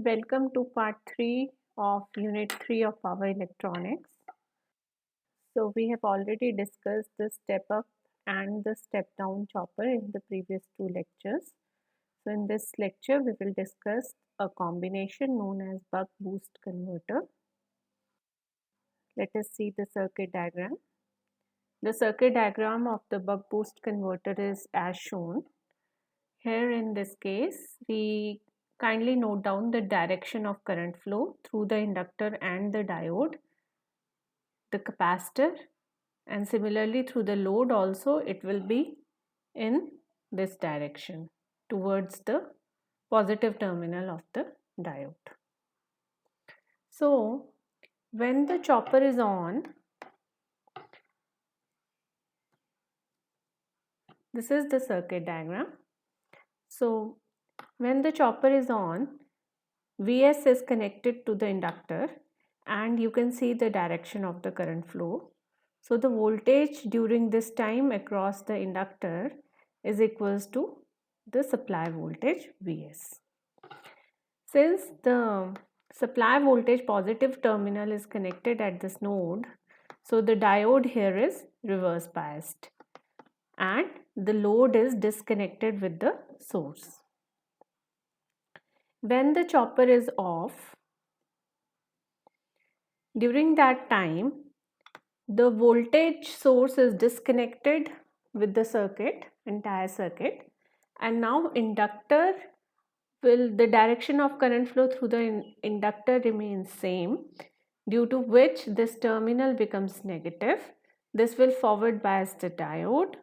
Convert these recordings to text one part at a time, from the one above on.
Welcome to part 3 of unit 3 of power electronics. So we have already discussed the step up and the step down chopper in the previous two lectures. So in this lecture we will discuss a combination known as buck boost converter. Let us see the circuit diagram. The circuit diagram of the buck boost converter is as shown. Here in this case, we kindly note down the direction of current flow through the inductor and the diode, the capacitor, and similarly through the load also it will be in this direction towards the positive terminal of the diode. So when the chopper is on, this is the circuit diagram. So when the chopper is on, Vs is connected to the inductor and you can see the direction of the current flow. So the voltage during this time across the inductor is equals to the supply voltage Vs. Since the supply voltage positive terminal is connected at this node, so the diode here is reverse biased and the load is disconnected with the source. When the chopper is off, during that time the voltage source is disconnected with the entire circuit, and now inductor the direction of current flow through the inductor remains same, due to which this terminal becomes negative. This will forward bias the diode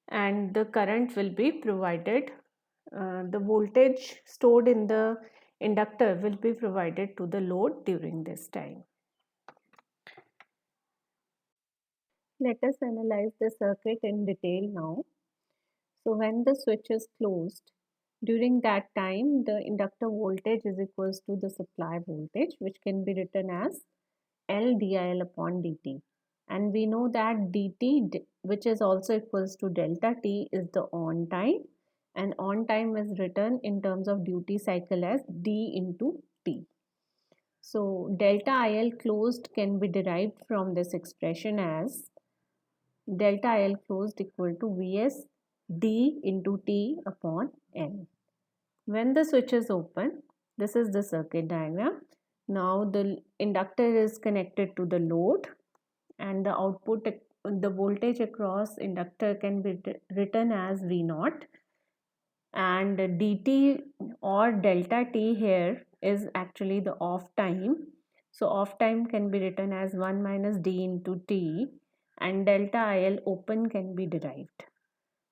and the current will be provided, the voltage stored in the inductor will be provided to the load during this time. Let us analyze the circuit in detail now. So when the switch is closed, during that time the inductor voltage is equals to the supply voltage, which can be written as L dIL upon dt. And we know that dt, which is also equals to delta t, is the on time, and on time is written in terms of duty cycle as d into t. So delta IL closed can be derived from this expression as delta IL closed equal to Vs d into t upon n. When the switch is open, this is the circuit diagram. Now the inductor is connected to the load and the output, the voltage across inductor can be written as V naught, and dt or delta t here is actually the off time. So off time can be written as 1 minus d into t, and delta IL open can be derived.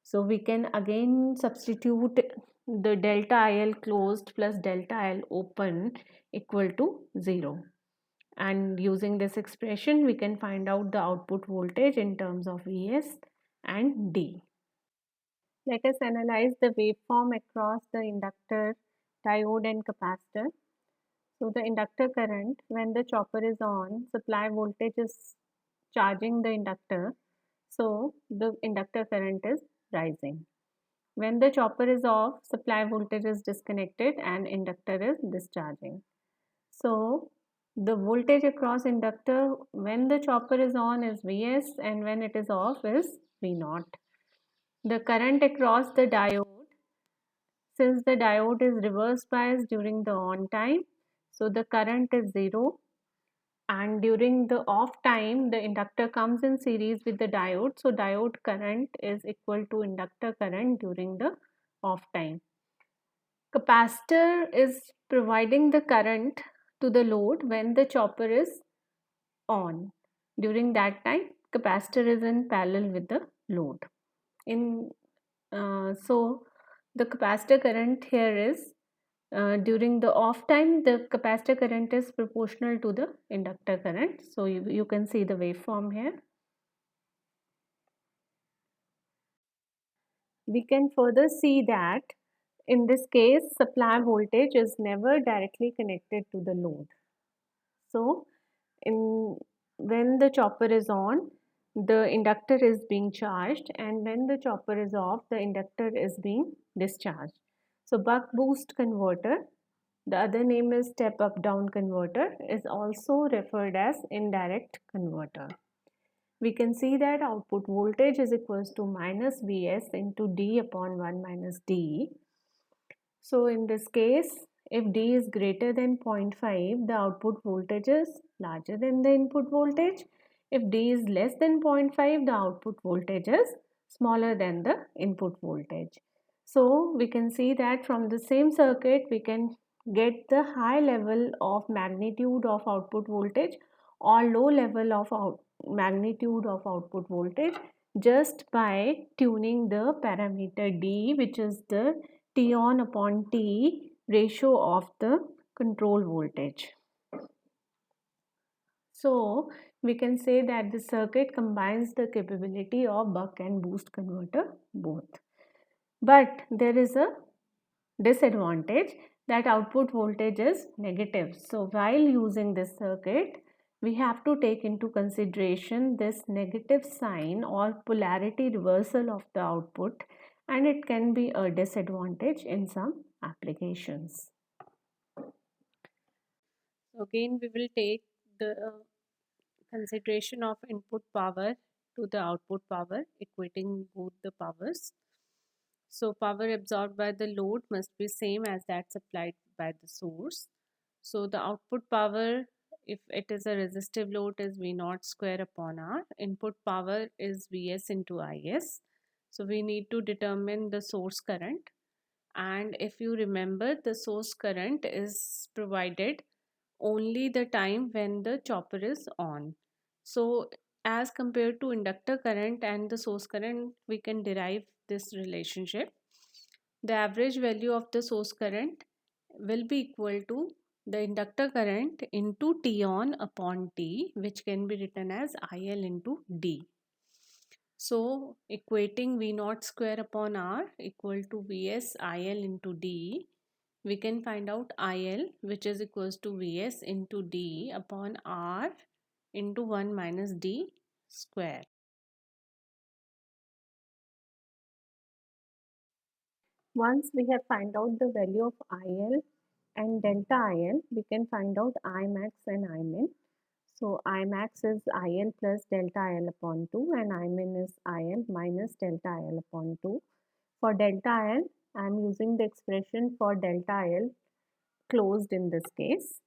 So we can again substitute the delta IL closed plus delta IL open equal to 0. And using this expression, we can find out the output voltage in terms of Vs and D. Let us analyze the waveform across the inductor, diode and capacitor. So the inductor current, when the chopper is on, supply voltage is charging the inductor. So the inductor current is rising. When the chopper is off, supply voltage is disconnected and inductor is discharging. So the voltage across inductor when the chopper is on is Vs and when it is off is V naught. The current across the diode, since the diode is reverse biased during the on time, so the current is 0, and during the off time the inductor comes in series with the diode, so diode current is equal to inductor current during the off time. Capacitor is providing the current to the load when the chopper is on. During that time, capacitor is in parallel with the load. So the capacitor current here is during the off time, the capacitor current is proportional to the inductor current. So you can see the waveform here. We can further see that in this case, supply voltage is never directly connected to the load. So when the chopper is on, the inductor is being charged, and when the chopper is off, the inductor is being discharged. So buck boost converter The other name is step up down converter, is also referred as indirect converter. We can see that output voltage is equals to minus Vs into D upon 1 minus D. So in this case, if D is greater than 0.5, the output voltage is larger than the input voltage. If D is less than 0.5, the output voltage is smaller than the input voltage. So we can see that from the same circuit, we can get the high level of magnitude of output voltage or low level of magnitude of output voltage just by tuning the parameter D, which is the T on upon T ratio of the control voltage. So we can say that the circuit combines the capability of buck and boost converter both. But there is a disadvantage that output voltage is negative. So while using this circuit, we have to take into consideration this negative sign or polarity reversal of the output, and it can be a disadvantage in some applications. Again, we will take the consideration of input power to the output power, equating both the powers. So power absorbed by the load must be same as that supplied by the source. So the output power, if it is a resistive load, is V naught square upon R. Input power is Vs into Is. So we need to determine the source current. And if you remember, the source current is provided only the time when the chopper is on. So as compared to inductor current and the source current, we can derive this relationship. The average value of the source current will be equal to the inductor current into T on upon T, which can be written as IL into D. So equating V naught square upon R equal to Vs IL into D, we can find out IL, which is equals to Vs into D upon R into 1 minus D square. Once we have found out the value of IL and delta IL, we can find out Imax and Imin. So Imax is IL plus delta IL upon 2 and Imin is IL minus delta IL upon 2. For delta IL, I am using the expression for delta IL closed in this case.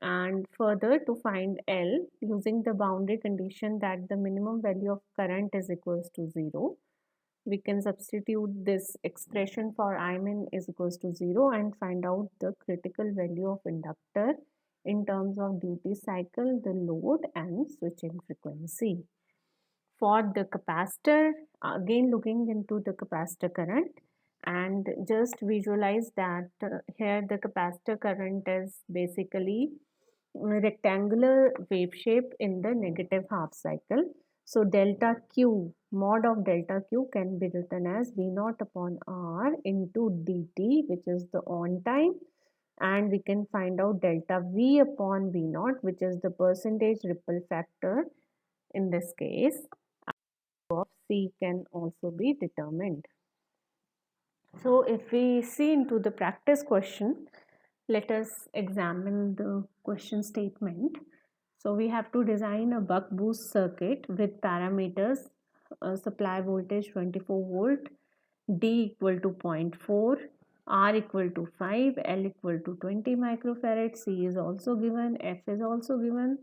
And further, to find L, using the boundary condition that the minimum value of current is equals to 0, we can substitute this expression for Imin is equals to 0 and find out the critical value of inductor in terms of duty cycle, the load and switching frequency. For the capacitor, again looking into the capacitor current, and just visualize that here the capacitor current is basically rectangular wave shape in the negative half cycle. So delta Q, mod of delta Q can be written as V naught upon R into dt, which is the on time, and we can find out delta V upon V naught, which is the percentage ripple factor in this case. Of C can also be determined. So if we see into the practice question, let us examine the question statement. So we have to design a buck boost circuit with parameters supply voltage 24 volt, D equal to 0.4, R equal to 5, L equal to 20 microfarad, C is also given, F is also given.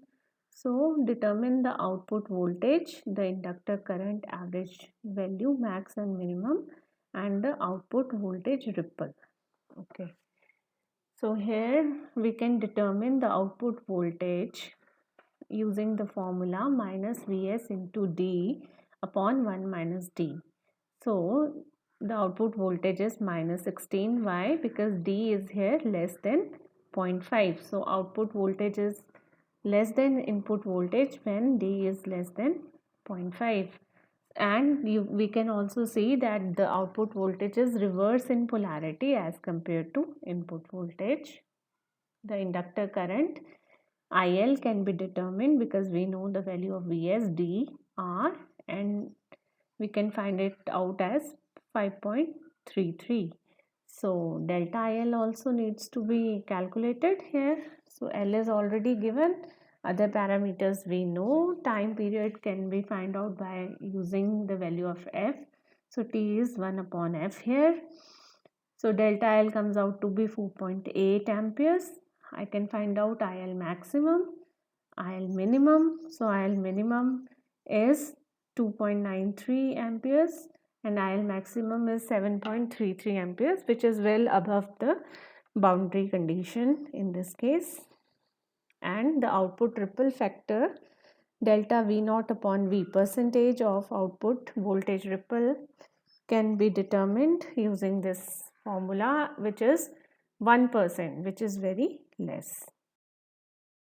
So determine the output voltage, the inductor current average value, max and minimum, and the output voltage ripple. Okay. So here we can determine the output voltage using the formula minus Vs into D upon 1 minus D. So the output voltage is minus 16. Why? Because D is here less than 0.5. So output voltage is less than input voltage when D is less than 0.5. And we can also see that the output voltage is reverse in polarity as compared to input voltage. The inductor current IL can be determined because we know the value of Vs, D, R, and we can find it out as 5.33. So delta IL also needs to be calculated here. So L is already given. Other parameters we know. Time period can be found out by using the value of F. So T is 1 upon F here. So delta IL comes out to be 4.8 amperes. I can find out IL maximum, IL minimum. So IL minimum is 2.93 amperes and IL maximum is 7.33 amperes, which is well above the boundary condition in this case. And the output ripple factor delta V naught upon V percentage of output voltage ripple can be determined using this formula, which is 1%, which is very less.